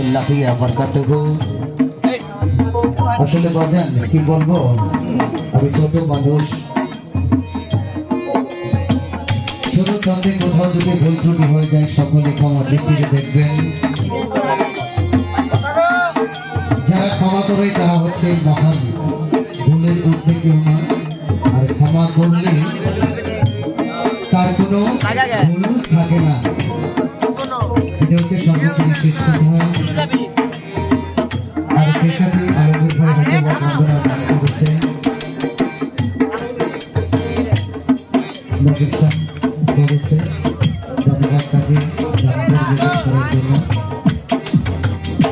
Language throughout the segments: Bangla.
রহমতুল্লাহি ওয়া বারাকাতুহু। আসলে বাজান কি বলবো, আমি ছোট মানুষ, ছোট ছন্দে কোথাও যদি ভুল ত্রুটি হয়ে যায় সকলে ক্ষমা দৃষ্টিতে দেখবেন। যারা ক্ষমা করে তারা হচ্ছে মহান, ভুলের উঠবে কেউ না। আর ক্ষমা করলে তার কোনো ভুল থাকে না, এটা হচ্ছে সর্বোচ্চ বিশেষ কথা। আর সেই সাথে আলমগীর ভাই ধন্যবাদ বন্দনা দান করেছে, করেছে, ধন্যবাদ তাকে করার জন্য।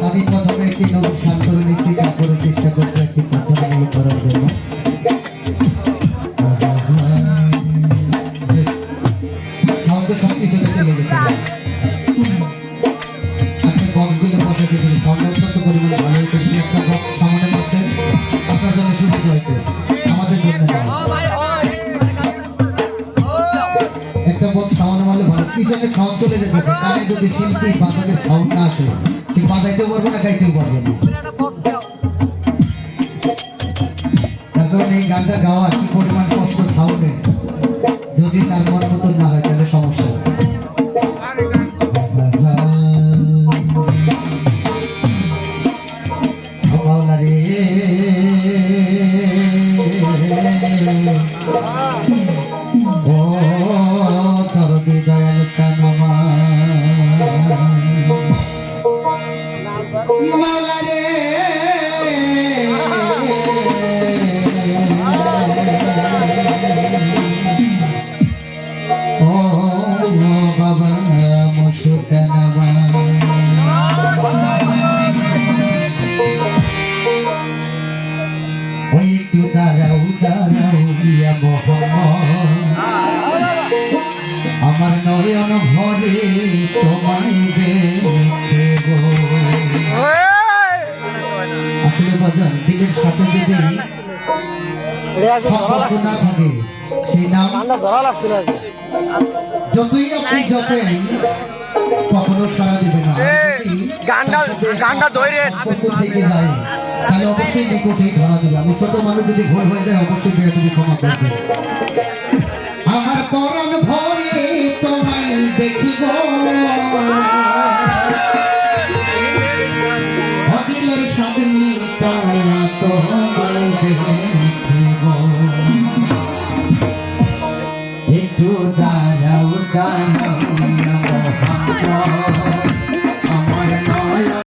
আমি প্রথমে একটি নতুন শান করে নিচ্ছি, তারপরে চেষ্টা করবো একটি প্রার্থনামূলক করার জন্য। সবকিছু চলে গেছে, আপনি বক্সগুলো বসাতে পারি, সাউন্ড অত্যন্ত পরিমাণে ভালো হয়েছে। একটা বক্স সামনে করতেন আপনার জন্য সুবিধা হইতো, আমাদের জন্য একটা বক্স সামনে মারলে ভালো। পিছনে সাউন্ড চলে যেতেছে, কানে যদি শিল্পী বাজারের সাউন্ড না আসে সে বাজাইতেও পারবে না, গাইতেও পারবে না। তার কারণে এই গানটা গাওয়া কি পরিমাণ কষ্ট সাউন্ডে, যদি তার মন মতন না হয় তাহলে সমস্যা। আমার নয়ন ভরে তোমায় দেখব। আসলে বাজান দিলের সাথে যদি সম্পর্ক না থাকে সেই নাম যতই আপনি জপেন কখনো সারা দেবে না। থেকে যায় তাহলে অবশ্যই নিকটেই ধরা দেবে। আমি ছোট মানুষ, যদি ভুল হয়ে যায় অবশ্যই তুমি ক্ষমা করবে। আমার পরম ভরে তোমায় দেখিব, অদিলের সামনে তোমায় দেখব।